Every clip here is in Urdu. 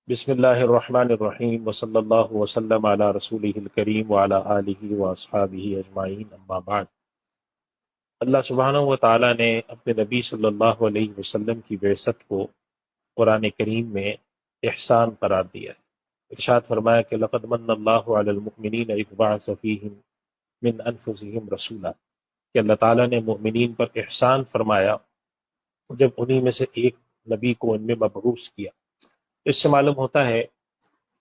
بسم اللہ الرحمن الرحیم وصلی اللہ وسلم علی رسولہ الکریم وعلی آلہ واصحابہ اجمعین اما بعد۔ اللہ سبحانہ و تعالیٰ نے اپنے نبی صلی اللہ علیہ وسلم کی بعثت کو قرآن کریم میں احسان قرار دیا ہے۔ ارشاد فرمایا کہ لقد من اللہ علی المؤمنین اذ بعث فیہم من انفسہم رسولا، کہ اللہ تعالیٰ نے مومنین پر احسان فرمایا جب انہی میں سے ایک نبی کو ان میں مبعوث کیا۔ اس سے معلوم ہوتا ہے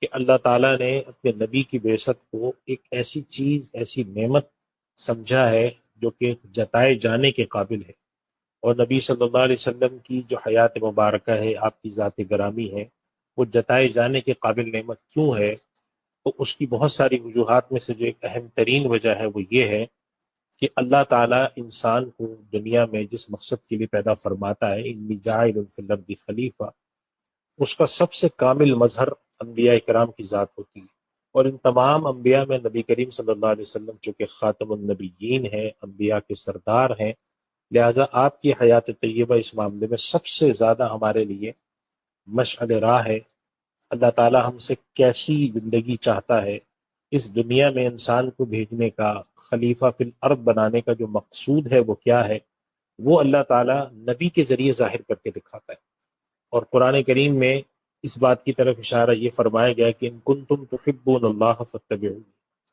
کہ اللہ تعالیٰ نے اپنے نبی کی بعثت کو ایک ایسی چیز، ایسی نعمت سمجھا ہے جو کہ جتائے جانے کے قابل ہے۔ اور نبی صلی اللہ علیہ وسلم کی جو حیات مبارکہ ہے، آپ کی ذات گرامی ہے، وہ جتائے جانے کے قابل نعمت کیوں ہے؟ تو اس کی بہت ساری وجوہات میں سے جو ایک اہم ترین وجہ ہے وہ یہ ہے کہ اللہ تعالیٰ انسان کو دنیا میں جس مقصد کے لیے پیدا فرماتا ہے، انی جاعل فی الارض خلیفہ، اس کا سب سے کامل مظہر انبیاء کرام کی ذات ہوتی ہے۔ اور ان تمام انبیاء میں نبی کریم صلی اللہ علیہ وسلم چونکہ خاتم النبیین ہیں، انبیاء کے سردار ہیں، لہٰذا آپ کی حیات طیبہ اس معاملے میں سب سے زیادہ ہمارے لیے مشعل راہ ہے۔ اللہ تعالیٰ ہم سے کیسی زندگی چاہتا ہے، اس دنیا میں انسان کو بھیجنے کا، خلیفہ فی الارض بنانے کا جو مقصود ہے وہ کیا ہے، وہ اللہ تعالیٰ نبی کے ذریعے ظاہر کر کے دکھاتا ہے۔ اور قرآن کریم میں اس بات کی طرف اشارہ یہ فرمایا گیا کہ ان کنتم تحبون اللہ فاتبعونی،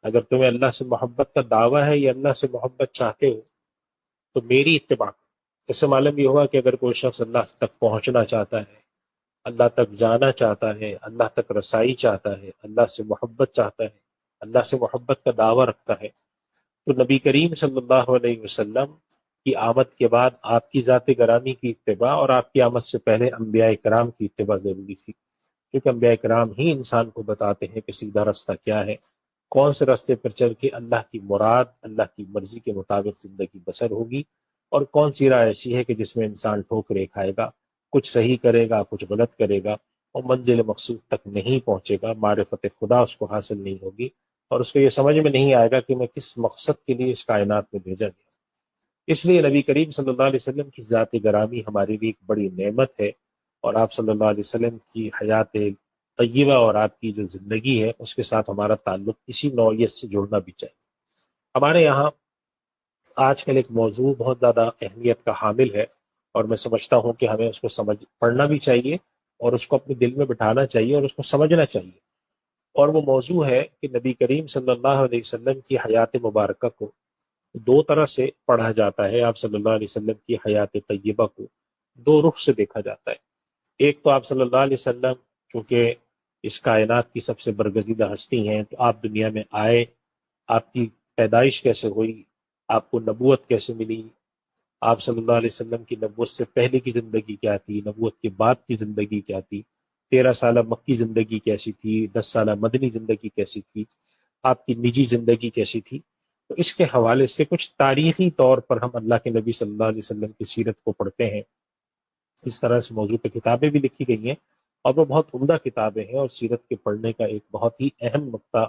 اگر تمہیں اللہ سے محبت کا دعویٰ ہے یا اللہ سے محبت چاہتے ہو تو میری اتباع کرو۔ اس سے معلوم یہ ہوا کہ اگر کوئی شخص اللہ تک پہنچنا چاہتا ہے، اللہ تک جانا چاہتا ہے، اللہ تک رسائی چاہتا ہے، اللہ سے محبت چاہتا ہے، اللہ سے محبت کا دعویٰ رکھتا ہے، تو نبی کریم صلی اللہ علیہ وسلم کی آمد کے بعد آپ کی ذات گرامی کی اتباع اور آپ کی آمد سے پہلے انبیاء کرام کی اتباع ضروری تھی، کیونکہ انبیاء کرام ہی انسان کو بتاتے ہیں کہ سیدھا رستہ کیا ہے، کون سے راستے پر چل کے اللہ کی مراد، اللہ کی مرضی کے مطابق زندگی بسر ہوگی، اور کون سی راہ ایسی ہے کہ جس میں انسان ٹھوکریں کھائے گا، کچھ صحیح کرے گا، کچھ غلط کرے گا، اور منزل مقصود تک نہیں پہنچے گا، معرفت خدا اس کو حاصل نہیں ہوگی، اور اس کو یہ سمجھ میں نہیں آئے گا کہ میں کس مقصد کے لیے اس کائنات میں بھیجا گیا۔ اس لیے نبی کریم صلی اللہ علیہ وسلم کی ذات گرامی ہمارے لیے ایک بڑی نعمت ہے، اور آپ صلی اللہ علیہ وسلم کی حیات طیبہ اور آپ کی جو زندگی ہے اس کے ساتھ ہمارا تعلق اسی نوعیت سے جڑنا بھی چاہیے۔ ہمارے یہاں آج کل ایک موضوع بہت زیادہ اہمیت کا حامل ہے، اور میں سمجھتا ہوں کہ ہمیں اس کو پڑھنا بھی چاہیے اور اس کو اپنے دل میں بٹھانا چاہیے اور اس کو سمجھنا چاہیے۔ اور وہ موضوع ہے کہ نبی کریم صلی اللہ علیہ وسلم کی حیات مبارکہ کو دو طرح سے پڑھا جاتا ہے۔ آپ صلی اللہ علیہ وسلم کی حیات طیبہ کو دو رخ سے دیکھا جاتا ہے۔ ایک تو آپ صلی اللہ علیہ وسلم چونکہ اس کائنات کی سب سے برگزیدہ ہستی ہیں، تو آپ دنیا میں آئے، آپ کی پیدائش کیسے ہوئی، آپ کو نبوت کیسے ملی، آپ صلی اللہ علیہ وسلم کی نبوت سے پہلے کی زندگی کیا تھی، نبوت کے بعد کی زندگی کیا تھی، 13 سالہ مکی زندگی کیسی تھی، 10 سالہ مدنی زندگی کیسی تھی، آپ کی نجی زندگی کیسی تھی۔ تو اس کے حوالے سے کچھ تاریخی طور پر ہم اللہ کے نبی صلی اللہ علیہ وسلم کی سیرت کو پڑھتے ہیں۔ اس طرح سے موضوع پہ کتابیں بھی لکھی گئی ہیں، اور وہ بہت عمدہ کتابیں ہیں، اور سیرت کے پڑھنے کا ایک بہت ہی اہم نقطہ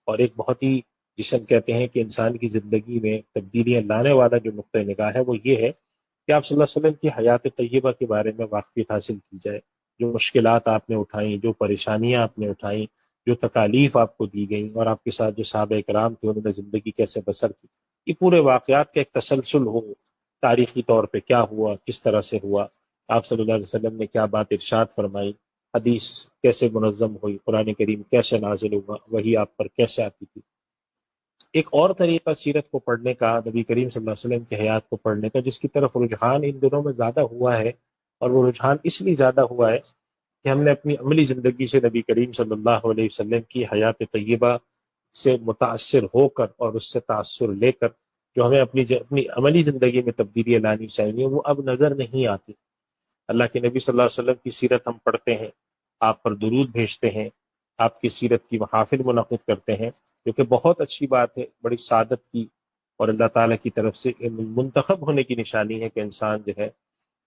اور ایک بہت ہی، جسے ہم کہتے ہیں کہ انسان کی زندگی میں تبدیلیاں لانے والا جو نقطہ نگاہ ہے وہ یہ ہے کہ آپ صلی اللہ علیہ وسلم کی حیات طیبہ کے بارے میں واقفیت حاصل کی جائے۔ جو مشکلات آپ نے اٹھائیں، جو پریشانیاں آپ نے اٹھائیں، جو تکالیف آپ کو دی گئیں، اور آپ کے ساتھ جو صحابہ کرام تھے انہوں نے زندگی کیسے بسر کی، یہ پورے واقعات کا ایک تسلسل ہو، تاریخی طور پہ کیا ہوا، کس طرح سے ہوا، آپ صلی اللہ علیہ وسلم نے کیا بات ارشاد فرمائی، حدیث کیسے منظم ہوئی، قرآن کریم کیسے نازل ہوا، وہی آپ پر کیسے آتی تھی۔ ایک اور طریقہ سیرت کو پڑھنے کا، نبی کریم صلی اللہ علیہ وسلم کی حیات کو پڑھنے کا، جس کی طرف رجحان ان دنوں میں زیادہ ہوا ہے، اور وہ رجحان اس لیے زیادہ ہوا ہے کہ ہم نے اپنی عملی زندگی سے نبی کریم صلی اللہ علیہ وسلم کی حیات طیبہ سے متاثر ہو کر اور اس سے تاثر لے کر جو ہمیں اپنی عملی زندگی میں تبدیلیاں لانی چاہیے وہ اب نظر نہیں آتی۔ اللہ کے نبی صلی اللہ علیہ وسلم کی سیرت ہم پڑھتے ہیں، آپ پر درود بھیجتے ہیں، آپ کی سیرت کی محافل منعقد کرتے ہیں، جو کہ بہت اچھی بات ہے، بڑی سعادت کی اور اللہ تعالیٰ کی طرف سے منتخب ہونے کی نشانی ہے کہ انسان جو ہے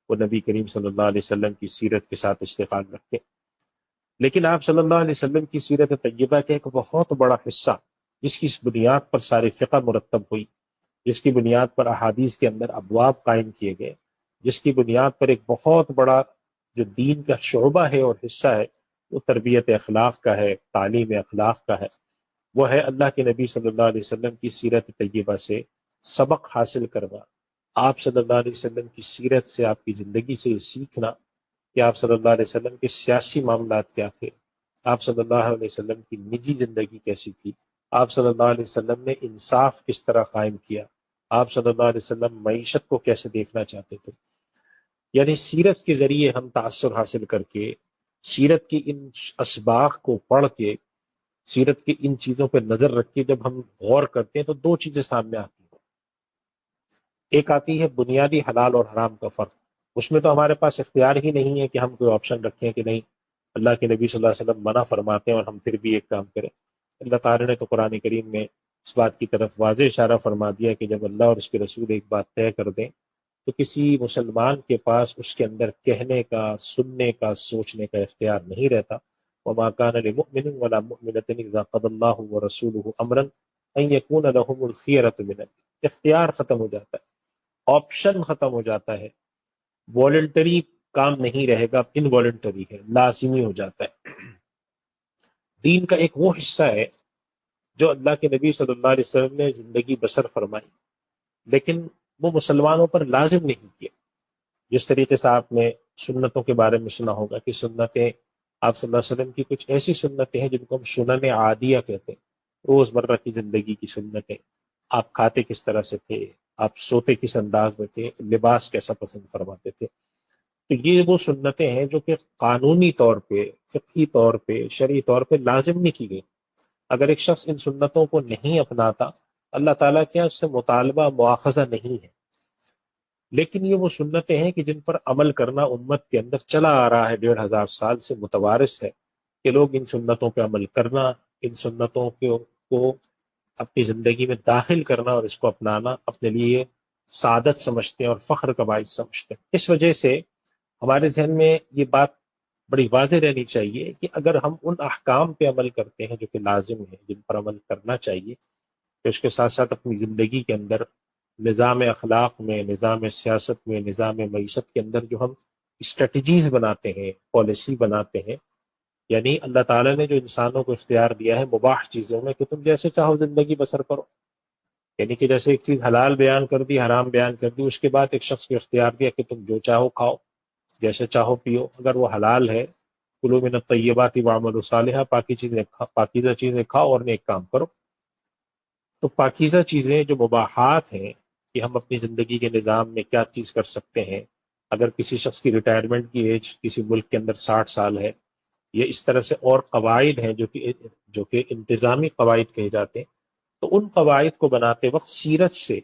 وہ نبی کریم صلی اللہ علیہ وسلم کی سیرت کے ساتھ اشتغال رکھے۔ لیکن آپ صلی اللہ علیہ وسلم کی سیرت طیبہ کا ایک بہت بڑا حصہ، جس کی اس بنیاد پر سارے فقہ مرتب ہوئی، جس کی بنیاد پر احادیث کے اندر ابواب قائم کیے گئے، جس کی بنیاد پر ایک بہت بڑا جو دین کا شعبہ ہے اور حصہ ہے وہ تربیت اخلاق کا ہے، تعلیم اخلاق کا ہے، وہ ہے اللہ کے نبی صلی اللہ علیہ وسلم کی سیرت طیبہ سے سبق حاصل کرنا، آپ صلی اللہ علیہ وسلم کی سیرت سے، آپ کی زندگی سے یہ سیکھنا کہ آپ صلی اللہ علیہ وسلم کے سیاسی معاملات کیا تھے، آپ صلی اللہ علیہ وسلم کی نجی زندگی کیسی تھی، آپ صلی اللہ علیہ وسلم نے انصاف کس طرح قائم کیا، آپ صلی اللہ علیہ وسلم معیشت کو کیسے دیکھنا چاہتے تھے۔ یعنی سیرت کے ذریعے ہم تأثر حاصل کر کے، سیرت کی ان اسباق کو پڑھ کے، سیرت کی ان چیزوں پہ نظر رکھ کے جب ہم غور کرتے ہیں تو دو چیزیں سامنے آتی ہیں۔ ایک آتی ہے بنیادی حلال اور حرام کا فرق، اس میں تو ہمارے پاس اختیار ہی نہیں ہے کہ ہم کوئی آپشن رکھیں کہ نہیں اللہ کے نبی صلی اللہ علیہ وسلم منع فرماتے ہیں اور ہم پھر بھی ایک کام کریں۔ اللہ تعالیٰ نے تو قرآن کریم میں اس بات کی طرف واضح اشارہ فرما دیا کہ جب اللہ اور اس کے رسول ایک بات طے کر دیں تو کسی مسلمان کے پاس اس کے اندر کہنے کا، سننے کا، سوچنے کا اختیار نہیں رہتا۔ وما كان لمؤمن ولا مؤمنة اذا قضى الله ورسوله امرا ان يكون لهم الخيرة من امرهم، اختیار ختم ہو جاتا ہے، آپشن ختم ہو جاتا ہے، والنٹری کام نہیں رہے گا، انوالنٹری ہے، لازمی ہو جاتا ہے۔ دین کا ایک وہ حصہ ہے جو اللہ کے نبی صلی اللہ علیہ وسلم نے زندگی بسر فرمائی، لیکن وہ مسلمانوں پر لازم نہیں کیا۔ جس طریقے سے آپ نے سنتوں کے بارے میں سنا ہوگا کہ سنتیں آپ صلی اللہ علیہ وسلم کی کچھ ایسی سنتیں ہیں جن کو ہم سنن عادیہ کہتے ہیں، روزمرہ کی زندگی کی سنتیں، آپ کھاتے کس طرح سے تھے، آپ سوتے کس انداز میں تھے، لباس کیسا پسند فرماتے تھے، تو یہ وہ سنتیں ہیں جو کہ قانونی طور پہ، فقہی طور پہ، شرعی طور پہ لازم نہیں کی گئی۔ اگر ایک شخص ان سنتوں کو نہیں اپناتا، اللہ تعالیٰ کیا اس سے مطالبہ مواخذہ نہیں ہے، لیکن یہ وہ سنتیں ہیں کہ جن پر عمل کرنا امت کے اندر چلا آ رہا ہے، 1500 سال سے متوارث ہے کہ لوگ ان سنتوں پہ عمل کرنا، ان سنتوں کو اپنی زندگی میں داخل کرنا اور اس کو اپنانا اپنے لیے سعادت سمجھتے ہیں اور فخر کا باعث سمجھتے ہیں۔ اس وجہ سے ہمارے ذہن میں یہ بات بڑی واضح رہنی چاہیے کہ اگر ہم ان احکام پہ عمل کرتے ہیں جو کہ لازم ہیں، جن پر عمل کرنا چاہیے، تو اس کے ساتھ ساتھ اپنی زندگی کے اندر نظام اخلاق میں، نظام سیاست میں، نظام معیشت کے اندر جو ہم اسٹریٹجیز بناتے ہیں، پالیسی بناتے ہیں، یعنی اللہ تعالیٰ نے جو انسانوں کو اختیار دیا ہے مباح چیزوں میں کہ تم جیسے چاہو زندگی بسر کرو، یعنی کہ جیسے ایک چیز حلال بیان کر دی، حرام بیان کر دی، اس کے بعد ایک شخص کو اختیار دیا کہ تم جو چاہو کھاؤ، جیسے چاہو پیو، اگر وہ حلال ہے، کلوا من الطیبات واعملوا صالحا، پاکیزہ چیزیں کھاؤ اور نیک کام کرو۔ تو پاکیزہ چیزیں جو مباحات ہیں کہ ہم اپنی زندگی کے نظام میں کیا چیز کر سکتے ہیں، اگر کسی شخص کی ریٹائرمنٹ کی ایج کسی ملک کے اندر 60 سال ہے، یا اس طرح سے اور قواعد ہیں جو کہ انتظامی قواعد کہے جاتے ہیں، تو ان قواعد کو بناتے وقت سیرت سے،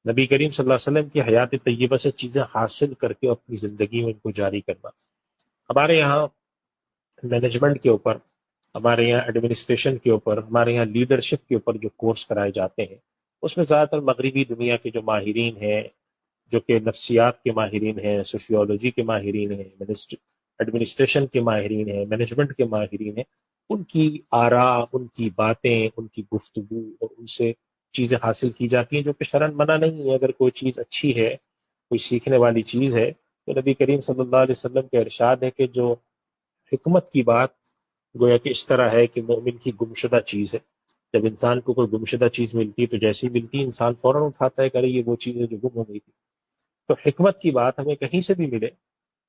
نبی کریم صلی اللہ علیہ وسلم کی حیات طیبہ سے چیزیں حاصل کر کے اپنی زندگی میں ان کو جاری کرنا۔ ہمارے یہاں مینجمنٹ کے اوپر، ہمارے یہاں ایڈمنسٹریشن کے اوپر، ہمارے یہاں لیڈرشپ کے اوپر جو کورس کرائے جاتے ہیں، اس میں زیادہ تر مغربی دنیا کے جو ماہرین ہیں، جو کہ نفسیات کے ماہرین ہیں، سوشیولوجی کے ماہرین ہیں، ایڈمنسٹریشن کے ماہرین ہیں، مینجمنٹ کے ماہرین ہیں، ان کی آراء، ان کی باتیں، ان کی گفتگو اور ان سے چیزیں حاصل کی جاتی ہیں جو کہ شرعاً منع نہیں ہے۔ اگر کوئی چیز اچھی ہے، کوئی سیکھنے والی چیز ہے، تو نبی کریم صلی اللہ علیہ وسلم کا ارشاد ہے کہ جو حکمت کی بات گویا کہ اس طرح ہے کہ مومن کی گمشدہ چیز ہے، جب انسان کو کوئی گمشدہ چیز ملتی ہے تو جیسی ملتی ہے انسان فوراً اٹھاتا ہے کہ ارے یہ وہ چیز ہے جو گم ہو گئی تھی۔ تو حکمت کی بات ہمیں کہیں سے بھی ملے،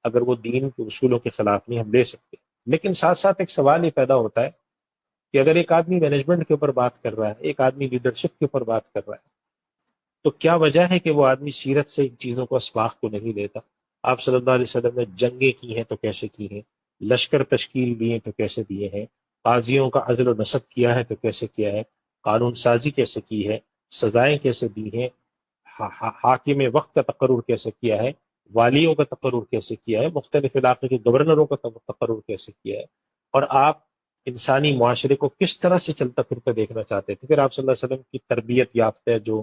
اگر وہ دین کے اصولوں کے خلاف نہیں، ہم لے سکتے۔ لیکن ساتھ ساتھ ایک سوال یہ پیدا ہوتا ہے کہ اگر ایک آدمی مینجمنٹ کے اوپر بات کر رہا ہے، ایک آدمی لیڈرشپ کے اوپر بات کر رہا ہے، تو کیا وجہ ہے کہ وہ آدمی سیرت سے ان چیزوں کو، اسباق کو نہیں لیتا؟ آپ صلی اللہ علیہ وسلم نے جنگیں کی ہیں تو کیسے کی ہیں، لشکر تشکیل دیے تو کیسے دیے ہیں، قاضیوں کا عزل و نصب کیا ہے تو کیسے کیا ہے، قانون سازی کیسے کی ہے، سزائیں کیسے دی ہیں، حاکم وقت کا تقرر کیسے کیا ہے، والیوں کا تقرر کیسے کیا ہے، مختلف علاقے کے گورنروں کا تقرر کیسے کیا ہے، اور آپ انسانی معاشرے کو کس طرح سے چلتا پھرتا دیکھنا چاہتے تھے۔ پھر آپ صلی اللہ علیہ وسلم کی تربیت یافتہ جو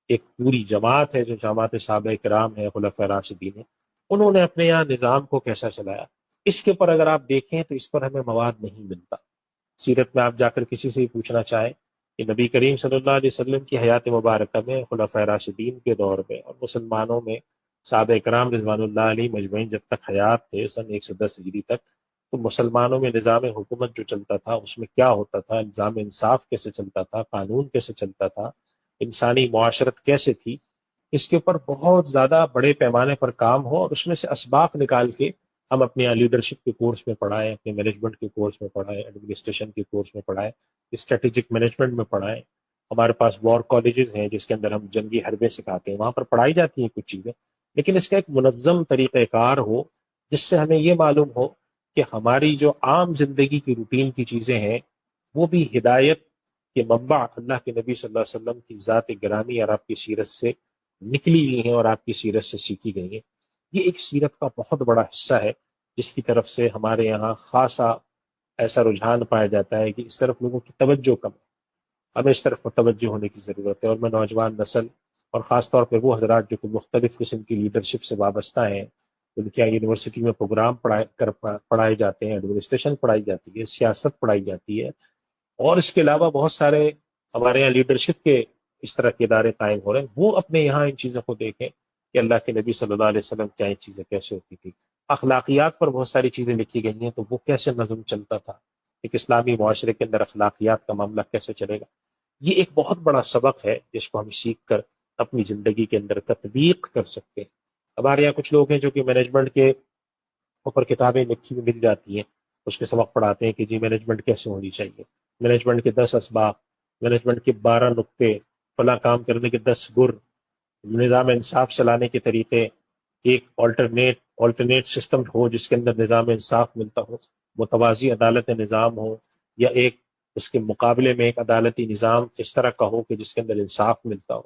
ایک پوری جماعت ہے، جو جماعت صحابہ کرام ہے، خلفائے راشدین ہیں، انہوں نے اپنے یہاں نظام کو کیسا چلایا، اس کے اوپر اگر آپ دیکھیں تو اس پر ہمیں مواد نہیں ملتا۔ سیرت میں آپ جا کر کسی سے ہی پوچھنا چاہیں کہ نبی کریم صلی اللہ علیہ وسلم کی حیات مبارکہ میں، خلفائے راشدین کے دور میں اور مسلمانوں میں صحابہ کرام رضوان اللہ علیہ مجمعین جب تک حیات تھے، سن 110 ہجری تک، تو مسلمانوں میں نظام حکومت جو چلتا تھا اس میں کیا ہوتا تھا، نظام انصاف کیسے چلتا تھا، قانون کیسے چلتا تھا، انسانی معاشرت کیسے تھی، اس کے اوپر بہت زیادہ بڑے پیمانے پر کام ہو، اور اس میں سے اسباق نکال کے ہم اپنے یہاں لیڈرشپ کے کورس میں پڑھائیں، اپنے مینجمنٹ کے کورس میں پڑھائیں، ایڈمنسٹریشن کے کورس میں پڑھائیں، اسٹریٹجک مینجمنٹ میں پڑھائیں۔ ہمارے پاس وار کالجز ہیں جس کے اندر ہم جنگی حربے سکھاتے ہیں، وہاں پر پڑھائی جاتی ہیں کچھ چیزیں، لیکن اس کا ایک منظم طریقہ کار ہو جس سے ہمیں یہ معلوم ہو کہ ہماری جو عام زندگی کی روٹین کی چیزیں ہیں وہ بھی ہدایت کے منبع اللہ کے نبی صلی اللہ علیہ وسلم کی ذات گرامی اور آپ کی سیرت سے نکلی ہوئی ہیں اور آپ کی سیرت سے سیکھی گئی ہیں۔ یہ ایک سیرت کا بہت بڑا حصہ ہے جس کی طرف سے ہمارے یہاں خاصا ایسا رجحان پایا جاتا ہے کہ اس طرف لوگوں کی توجہ کم ہے، ہمیں اس طرف متوجہ ہونے کی ضرورت ہے۔ اور میں نوجوان نسل اور خاص طور پہ وہ حضرات جو کہ مختلف قسم کی لیڈرشپ سے وابستہ ہیں، ان کے یونیورسٹی میں پروگرام پڑھائے جاتے ہیں، ایڈمنسٹریشن پڑھائی جاتی ہے، سیاست پڑھائی جاتی ہے، اور اس کے علاوہ بہت سارے ہمارے یہاں لیڈرشپ کے اس طرح کے ادارے قائم ہو رہے ہیں، وہ اپنے یہاں ان چیزوں کو دیکھیں کہ اللہ کے نبی صلی اللہ علیہ وسلم کیا ان چیزیں کیسے ہوتی تھی، اخلاقیات پر بہت ساری چیزیں لکھی گئی ہیں، تو وہ کیسے نظم چلتا تھا، ایک اسلامی معاشرے کے اندر اخلاقیات کا معاملہ کیسے چلے گا۔ یہ ایک بہت بڑا سبق ہے جس کو ہم سیکھ کر اپنی زندگی کے اندر تطبیق کر سکتے ہیں۔ ہمارے یہاں کچھ لوگ ہیں جو کہ مینجمنٹ کے اوپر کتابیں لکھی ہوئی مل جاتی ہیں، اس کے سبق پڑھاتے ہیں کہ جی مینجمنٹ کیسے ہونی چاہیے، مینجمنٹ کے 10 اسباق، مینجمنٹ کے 12 نقطے، فلاں کام کرنے کے 10 گر، نظام انصاف چلانے کے طریقے، ایک آلٹرنیٹ سسٹم ہو جس کے اندر نظام انصاف ملتا ہو، متوازی عدالت نظام ہو، یا ایک اس کے مقابلے میں ایک عدالتی نظام اس طرح کا ہو کہ جس کے اندر انصاف ملتا ہو،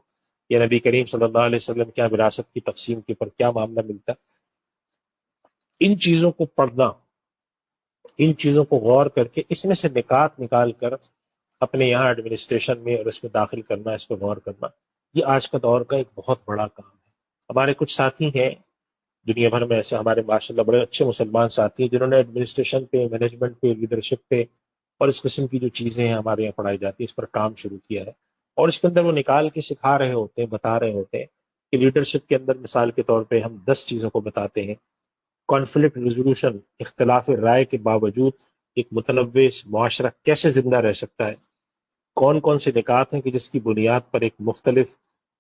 یا نبی کریم صلی اللہ علیہ وسلم کیا وراثت کی تقسیم کے پر کیا معاملہ ملتا ہے۔ ان چیزوں کو پڑھنا، ان چیزوں کو غور کر کے اس میں سے نکات نکال کر اپنے یہاں ایڈمنسٹریشن میں اور اس میں داخل کرنا، اس پہ غور کرنا، یہ آج کا دور کا ایک بہت بڑا کام ہے۔ ہمارے کچھ ساتھی ہیں دنیا بھر میں، ایسے ہمارے ماشاءاللہ بڑے اچھے مسلمان ساتھی ہیں جنہوں نے ایڈمنسٹریشن پہ، مینجمنٹ پہ، لیڈرشپ پہ اور اس قسم کی جو چیزیں ہیں ہمارے یہاں پڑھائی جاتی ہیں اس پر کام شروع کیا ہے، اور اس کے اندر وہ نکال کے سکھا رہے ہوتے ہیں، بتا رہے ہوتے ہیں کہ لیڈرشپ کے اندر مثال کے طور پہ ہم 10 چیزوں کو بتاتے ہیں۔ کانفلکٹ ریزولوشن، اختلاف رائے کے باوجود ایک متنوع معاشرہ کیسے زندہ رہ سکتا ہے، کون کون سے نکات ہیں کہ جس کی بنیاد پر ایک مختلف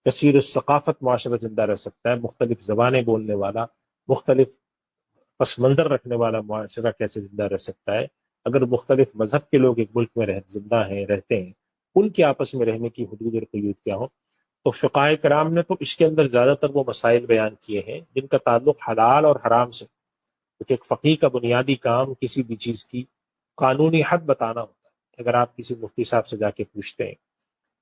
کثیر الثقافت معاشرہ زندہ رہ سکتا ہے، مختلف زبانیں بولنے والا، مختلف پس منظر رکھنے والا معاشرہ کیسے زندہ رہ سکتا ہے، اگر مختلف مذہب کے لوگ ایک ملک میں زندہ ہیں، رہتے ہیں، ان کے آپس میں رہنے کی حدود اور قیود کیا ہو۔ تو فقہائے کرام نے تو اس کے اندر زیادہ تر وہ مسائل بیان کیے ہیں جن کا تعلق حلال اور حرام سے، کیونکہ ایک فقیہ کا بنیادی کام کسی بھی چیز کی قانونی حد بتانا ہوتا ہے۔ اگر آپ کسی مفتی صاحب سے جا کے پوچھتے ہیں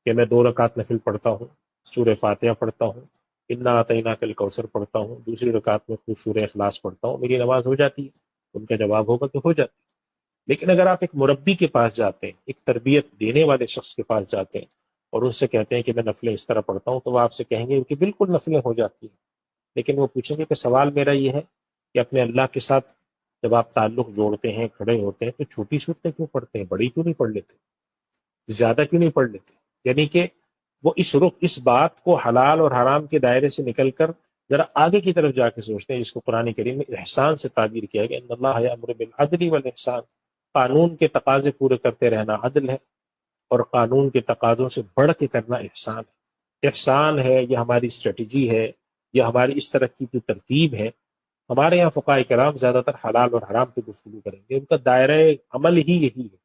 کہ میں 2 رکعت نفل پڑھتا ہوں، سورہ فاتحہ پڑھتا ہوں، انا اعطیناک الکوثر پڑھتا ہوں، دوسری رکعت میں خوب سورہ اخلاص پڑھتا ہوں، میری نماز ہو جاتی ہے؟ ان کا جواب ہوگا کہ ہو جاتی ہے۔ لیکن اگر آپ ایک مربی کے پاس جاتے ہیں، ایک تربیت دینے والے شخص کے پاس جاتے ہیں اور ان سے کہتے ہیں کہ میں نفلیں اس طرح پڑھتا ہوں، تو وہ آپ سے کہیں گے کہ بالکل نفلیں ہو جاتی ہیں، لیکن وہ پوچھیں گے کہ سوال میرا یہ ہے کہ اپنے اللہ کے ساتھ جب آپ تعلق جوڑتے ہیں، کھڑے ہوتے ہیں، تو چھوٹی صورتیں کیوں پڑھتے ہیں، بڑی کیوں نہیں پڑھ لیتے، زیادہ کیوں نہیں پڑھ لیتے؟ یعنی کہ وہ اس بات کو حلال اور حرام کے دائرے سے نکل کر ذرا آگے کی طرف جا کے سوچتے ہیں، جس کو قرآن کریم میں احسان سے تعبیر کیا گیا، ان اللہ یأمر بالعدل والاحسان، قانون کے تقاضے پورے کرتے رہنا عدل ہے، اور قانون کے تقاضوں سے بڑھ کے کرنا احسان ہے۔ احسان ہے، یہ ہماری اسٹریٹجی ہے، یہ ہماری اس طرح کی جو ترتیب ہے۔ ہمارے یہاں فقہائے کرام زیادہ تر حلال اور حرام پہ گفتگو کریں گے، ان کا دائرہ عمل ہی یہی ہے۔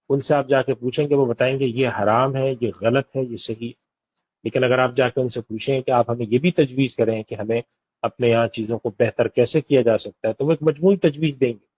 ان سے آپ جا کے پوچھیں گے، وہ بتائیں گے یہ حرام ہے، یہ غلط ہے، یہ صحیح ہے۔ لیکن اگر آپ جا کے ان سے پوچھیں کہ آپ ہمیں یہ بھی تجویز کریں کہ ہمیں اپنے یہاں چیزوں کو بہتر کیسے کیا جا سکتا ہے، تو وہ ایک مجموعی تجویز دیں گے۔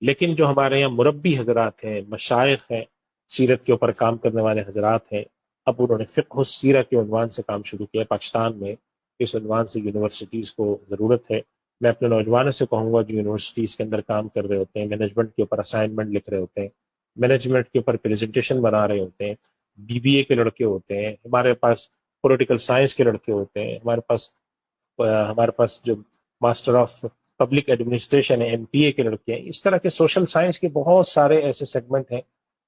لیکن جو ہمارے یہاں مربی حضرات ہیں، مشائخ ہیں، سیرت کے اوپر کام کرنے والے حضرات ہیں، اب انہوں نے فقہ السیرہ کے عنوان سے کام شروع کیا پاکستان میں، اس عنوان سے یونیورسٹیز کو ضرورت ہے۔ میں اپنے نوجوانوں سے کہوں گا جو یونیورسٹیز کے اندر کام کر رہے ہوتے ہیں، مینجمنٹ کے اوپر اسائنمنٹ لکھ رہے ہوتے ہیں، مینجمنٹ کے اوپر پریزنٹیشن بنا رہے ہوتے ہیں، BBA کے لڑکے ہوتے ہیں، ہمارے پاس پولیٹیکل سائنس کے لڑکے ہوتے ہیں، ہمارے پاس جو ماسٹر آف پبلک ایڈمنسٹریشن ہے MPA کے لڑکے ہیں، اس طرح کے سوشل سائنس کے بہت سارے ایسے سیگمنٹ ہیں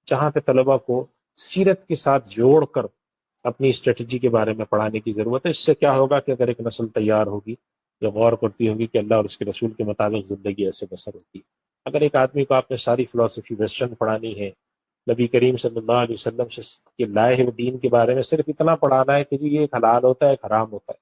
جہاں پہ طلبہ کو سیرت کے ساتھ جوڑ کر اپنی اسٹریٹجی کے بارے میں پڑھانے کی ضرورت ہے۔ اس سے کیا ہوگا کہ اگر ایک نسل تیار ہوگی جو غور کرتی ہوگی کہ اللہ اور اس کے رسول کے مطابق زندگی ایسے بسر ہوتی ہے، اگر ایک آدمی کو آپ نے ساری فلسفی ویسٹرن پڑھانی ہے، نبی کریم صلی اللہ علیہ وسلم سے کے لائے ہوئے دین کے بارے میں صرف اتنا پڑھانا ہے کہ جی یہ ایک حلال ہوتا ہے ایک حرام ہوتا ہے،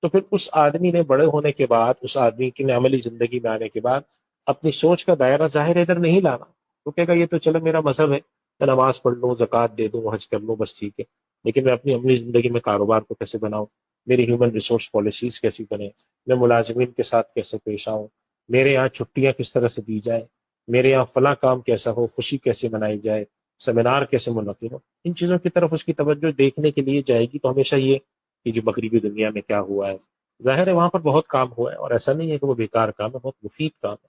تو پھر اس آدمی نے بڑے ہونے کے بعد، اس آدمی کی عملی زندگی میں آنے کے بعد اپنی سوچ کا دائرہ ظاہر ادھر نہیں لانا۔ تو کہے گا یہ تو چلو میرا مذہب ہے، میں نماز پڑھ لوں، زکوٰۃ دے دوں، حج کر لوں، بس ٹھیک ہے، لیکن میں اپنی عملی زندگی میں کاروبار کو کیسے بناؤں، میری ہیومن ریسورس پالیسیز کیسی بنے، میں ملازمین کے ساتھ کیسے پیش آؤں، میرے یہاں چھٹیاں کس طرح سے دی جائیں، میرے یہاں فلاں کام کیسا ہو، خوشی کیسے منائی جائے، سیمینار کیسے منعقد ہو، ان چیزوں کی طرف اس کی توجہ دیکھنے کے لیے جائے گی تو ہمیشہ یہ کہ جو مغربی دنیا میں کیا ہوا ہے، ظاہر ہے وہاں پر بہت کام ہوا ہے، اور ایسا نہیں ہے کہ وہ بیکار کام ہے، بہت مفید کام ہے،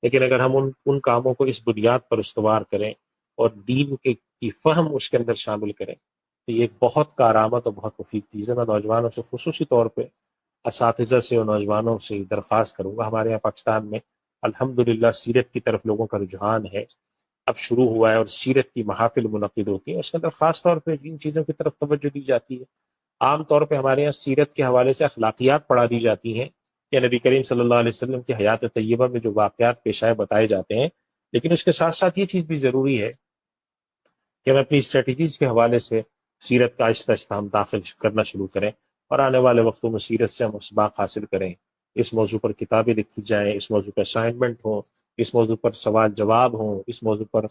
لیکن اگر ہم ان کاموں کو اس بنیاد پر استوار کریں اور دین کی فہم اس کے اندر شامل کریں تو یہ ایک بہت کارآمد اور بہت مفید چیز ہے۔ میں نوجوانوں سے خصوصی طور پہ، اساتذہ سے اور نوجوانوں سے درخواست کروں گا، ہمارے یہاں پاکستان میں الحمدللہ سیرت کی طرف لوگوں کا رجحان ہے، اب شروع ہوا ہے، اور سیرت کی محافل منعقد ہوتی ہیں، اس کے اندر خاص طور پہ ان چیزوں کی طرف توجہ دی جاتی ہے۔ عام طور پہ ہمارے یہاں سیرت کے حوالے سے اخلاقیات پڑھا دی جاتی ہیں کہ نبی کریم صلی اللہ علیہ وسلم کی حیات طیبہ میں جو واقعات پیش آئے بتائے جاتے ہیں، لیکن اس کے ساتھ ساتھ یہ چیز بھی ضروری ہے کہ ہم اپنی اسٹریٹجیز کے حوالے سے سیرت کا آہستہ آہستہ ہم داخل کرنا شروع کریں، اور آنے والے وقتوں میں سیرت سے ہم اسباق حاصل کریں، اس موضوع پر کتابیں لکھی جائیں، اس موضوع پر اسائنمنٹ ہوں، اس موضوع پر سوال جواب ہوں، اس موضوع پر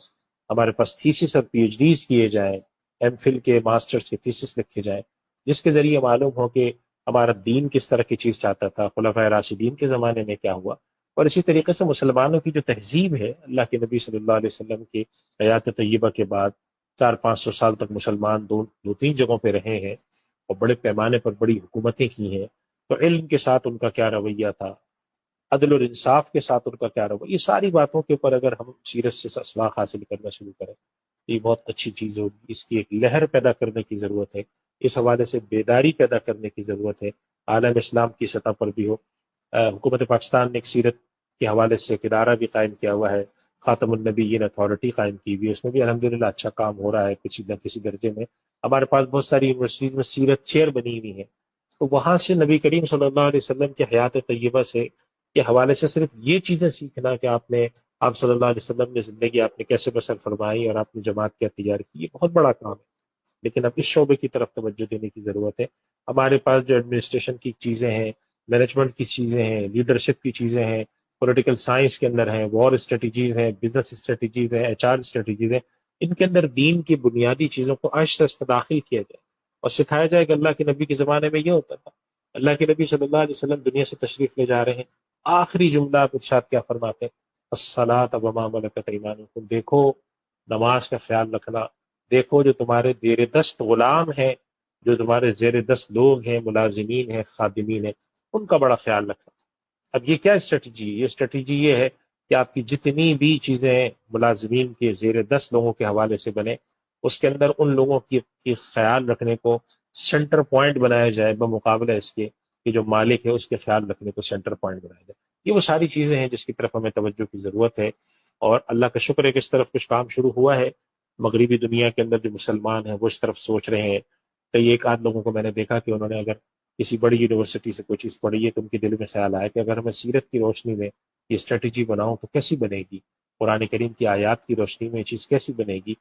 ہمارے پاس تھیسس اور پی ایچ ڈیز کیے جائیں، ایم فل کے ماسٹرز کے تھیسس لکھے جائیں، جس کے ذریعے معلوم ہو کہ ہمارا دین کس طرح کی چیز چاہتا تھا، خلفائے راشدین کے زمانے میں کیا ہوا، اور اسی طریقے سے مسلمانوں کی جو تہذیب ہے، اللہ کے نبی صلی اللہ علیہ وسلم کی حیات طیبہ کے بعد 400-500 سال تک مسلمان دو تین جگہوں پہ رہے ہیں اور بڑے پیمانے پر بڑی حکومتیں کی ہیں، تو علم کے ساتھ ان کا کیا رویہ تھا، عدل اور انصاف کے ساتھ ان کا کیا رویہ، یہ ساری باتوں کے اوپر اگر ہم سیرت سے اسباق حاصل کرنا شروع کریں تو یہ بہت اچھی چیز ہوگی۔ اس کی ایک لہر پیدا کرنے کی ضرورت ہے، اس حوالے سے بیداری پیدا کرنے کی ضرورت ہے، عالم اسلام کی سطح پر بھی ہو۔ حکومت پاکستان نے ایک سیرت کے حوالے سے ایک ادارہ بھی قائم کیا ہوا ہے، خاتم النبیین اتھارٹی قائم کی ہوئی ہے، اس میں بھی الحمدللہ اچھا کام ہو رہا ہے کسی نہ کسی درجے میں۔ ہمارے پاس بہت ساری یونیورسٹیز میں سیرت چیئر بنی ہوئی ہیں، تو وہاں سے نبی کریم صلی اللہ علیہ وسلم کی حیات طیبہ سے کے حوالے سے صرف یہ چیزیں سیکھنا کہ آپ صلی اللہ علیہ وسلم نے زندگی آپ نے کیسے بسر فرمائی اور آپ نے جماعت کیا تیار کی، یہ بہت بڑا کام ہے، لیکن اب اس شعبے کی طرف توجہ دینے کی ضرورت ہے۔ ہمارے پاس جو ایڈمنسٹریشن کی چیزیں ہیں، مینجمنٹ کی چیزیں ہیں، لیڈرشپ کی چیزیں ہیں، پولیٹیکل سائنس کے اندر ہیں، وار اسٹریٹجیز ہیں، بزنس اسٹریٹجیز ہیں، ایچ آر اسٹریٹجیز ہیں، ان کے اندر دین کی بنیادی چیزوں کو آہستہ آہستہ داخل کیا جائے اور سکھایا جائے کہ اللہ کے نبی کے زمانے میں یہ ہوتا تھا، اللہ کے نبی صلی اللہ علیہ وسلم دنیا سے تشریف لے جا رہے ہیں، آخری جملہ آپ ارشاد کیا فرماتے ہیں؟ الصلاۃ وما ملکت ایمانکم، دیکھو نماز کا خیال رکھنا، دیکھو جو تمہارے زیر دست غلام ہیں، جو تمہارے زیر دست لوگ ہیں، ملازمین ہیں، خادمین ہیں، ان کا بڑا خیال رکھنا۔ اب یہ کیا اسٹریٹجی ہے؟ یہ اسٹریٹجی یہ ہے کہ آپ کی جتنی بھی چیزیں ملازمین کے زیر دست لوگوں کے حوالے سے بنے، اس کے اندر ان لوگوں کی خیال رکھنے کو سینٹر پوائنٹ بنایا جائے، بمقابلہ اس کے کہ جو مالک ہے اس کے خیال رکھنے کو سینٹر پوائنٹ بنایا جائے۔ یہ وہ ساری چیزیں ہیں جس کی طرف ہمیں توجہ کی ضرورت ہے، اور اللہ کا شکر ہے کہ اس طرف کچھ کام شروع ہوا ہے۔ مغربی دنیا کے اندر جو مسلمان ہیں وہ اس طرف سوچ رہے ہیں، کئی ایک آدھ لوگوں کو میں نے دیکھا کہ انہوں نے اگر کسی بڑی یونیورسٹی سے کوئی چیز پڑھی ہے تو ان کے دل میں خیال آیا کہ اگر میں سیرت کی روشنی میں یہ اسٹریٹجی بناؤں تو کیسی بنے گی، قرآن کریم کی آیات کی روشنی میں یہ چیز کیسی بنے گی۔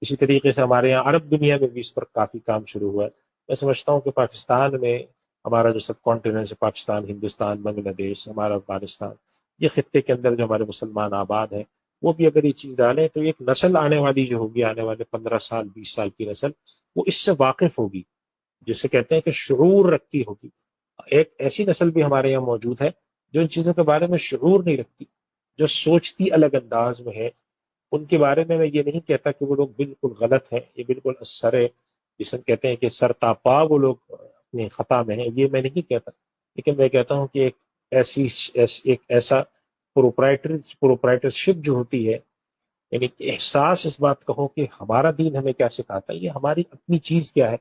اسی طریقے سے ہمارے یہاں عرب دنیا میں بھی اس پر کافی کام شروع ہوا ہے۔ میں سمجھتا ہوں کہ پاکستان میں ہمارا جو سب کانٹیننٹ ہے، پاکستان، ہندوستان، بنگلہ دیش، ہمارا افغانستان، یہ خطے کے اندر جو ہمارے مسلمان آباد ہیں، وہ بھی اگر یہ چیز ڈالیں تو ایک نسل آنے والی جو ہوگی، آنے والے 15 سال 20 سال کی نسل، وہ اس سے واقف ہوگی، جسے کہتے ہیں کہ شعور رکھتی ہوگی۔ ایک ایسی نسل بھی ہمارے یہاں موجود ہے جو ان چیزوں کے بارے میں شعور نہیں رکھتی، جو سوچتی الگ انداز میں ہے۔ ان کے بارے میں یہ نہیں کہتا کہ وہ لوگ بالکل غلط ہیں، یہ بالکل سر، جسے ہم کہتے ہیں کہ سر تاپا وہ لوگ اپنی خطا میں ہیں، یہ میں نہیں کہتا، لیکن میں کہتا ہوں کہ ایک ایسا پروپرائٹرشپ جو ہوتی ہے، یعنی کہ احساس اس بات کا ہو کہ ہمارا دین ہمیں کیا سکھاتا ہے، یہ ہماری اپنی چیز کیا ہے،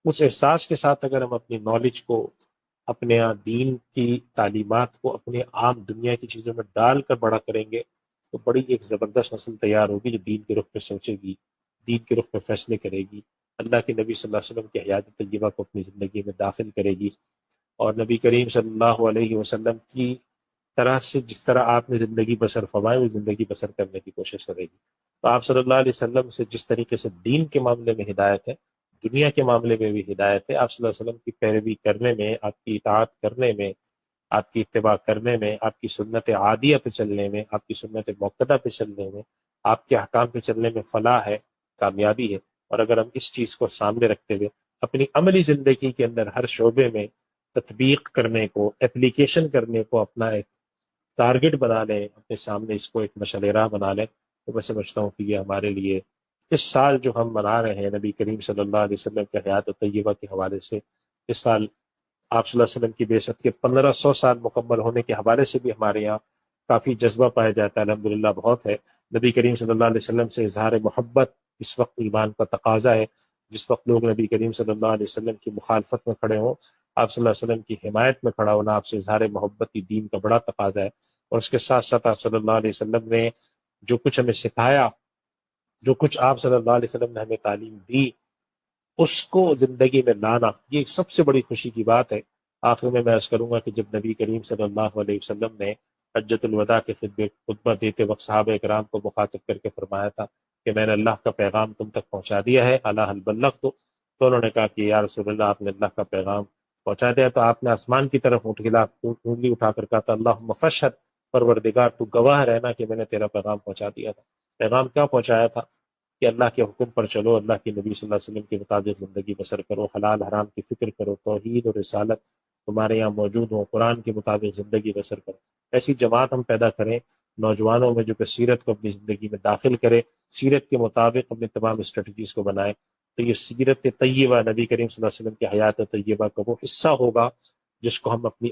اس احساس کے ساتھ اگر ہم اپنی نالج کو، اپنے دین کی تعلیمات کو اپنے عام دنیا کی چیزوں میں ڈال کر بڑا کریں گے تو بڑی ایک زبردست نسل تیار ہوگی جو دین کے رخ پہ سوچے گی، دین کے رخ پہ فیصلے کرے گی، اللہ کے نبی صلی اللہ علیہ وسلم کی حیات طیبہ کو اپنی زندگی میں داخل کرے گی، اور نبی کریم صلی اللہ علیہ وسلم کی طرح سے جس طرح آپ نے زندگی بسر فرمائی وہ زندگی بسر کرنے کی کوشش کرے گی۔ تو آپ صلی اللہ علیہ وسلم سے جس طریقے سے دین کے معاملے میں ہدایت ہے، دنیا کے معاملے میں بھی ہدایت ہے۔ آپ صلی اللہ علیہ وسلم کی پیروی کرنے میں، آپ کی اطاعت کرنے میں، آپ کی اتباع کرنے میں، آپ کی سنت عادیہ پہ چلنے میں، آپ کی سنت موقدہ پہ چلنے میں، آپ کے احکام پہ چلنے میں فلاح ہے، کامیابی ہے۔ اور اگر ہم اس چیز کو سامنے رکھتے ہوئے اپنی عملی زندگی کے اندر ہر شعبے میں تطبیق کرنے کو، اپلیکیشن کرنے کو اپنا ایک ٹارگٹ بنا لیں، اپنے سامنے اس کو ایک مشعل راہ بنا لیں، تو میں سمجھتا ہوں کہ یہ ہمارے لیے اس سال جو ہم منا رہے ہیں نبی کریم صلی اللہ علیہ وسلم کے حیات طیبہ کے حوالے سے، اس سال آپ صلی اللہ علیہ وسلم کی بعثت کے 1500 سال مکمل ہونے کے حوالے سے بھی ہمارے یہاں کافی جذبہ پایا جاتا ہے، الحمدللہ بہت ہے۔ نبی کریم صلی اللہ علیہ وسلم سے اظہار محبت اس وقت ایمان کا تقاضا ہے، جس وقت لوگ نبی کریم صلی اللہ علیہ وسلم کی مخالفت میں کھڑے ہوں، آپ صلی اللہ علیہ وسلم کی حمایت میں کھڑا ہونا آپ سے اظہار محبت کی دین کا بڑا تقاضا ہے۔ اور اس کے ساتھ ساتھ آپ صلی اللہ علیہ وسلم نے جو کچھ ہمیں سکھایا، جو کچھ آپ صلی اللہ علیہ وسلم نے ہمیں تعلیم دی، اس کو زندگی میں لانا، یہ سب سے بڑی خوشی کی بات ہے۔ آخر میں عرض کروں گا کہ جب نبی کریم صلی اللہ علیہ وسلم نے حجۃ الوداع کے خطبہ دیتے وقت صحابہ کرام کو مخاطب کر کے فرمایا تھا کہ میں نے اللہ کا پیغام تم تک پہنچا دیا ہے، الا هل بلغت؟ تو انہوں نے کہا کہ یا رسول اللہ، آپ نے اللہ کا پیغام پہنچا دیا۔ تو آپ نے آسمان کی طرف انگلی اٹھا کر کہا تھا اللہم فاشہد، پروردگار تو گواہ رہنا کہ میں نے تیرا پیغام پہنچا دیا تھا۔ پیغام کیا پہنچایا تھا؟ کہ اللہ کے حکم پر چلو، اللہ کے نبی صلی اللہ علیہ وسلم کے مطابق زندگی بسر کرو، حلال حرام کی فکر کرو، توحید اور رسالت تمہارے یہاں موجود ہو، قرآن کے مطابق زندگی بسر کرو۔ ایسی جماعت ہم پیدا کریں نوجوانوں میں جو کہ سیرت کو اپنی زندگی میں داخل کرے، سیرت کے مطابق اپنے تمام اسٹریٹجیز کو بنائے، تو یہ سیرت طیبہ، نبی کریم صلی اللہ علیہ وسلم کی حیات طیبہ کا وہ حصہ ہوگا جس کو ہم اپنی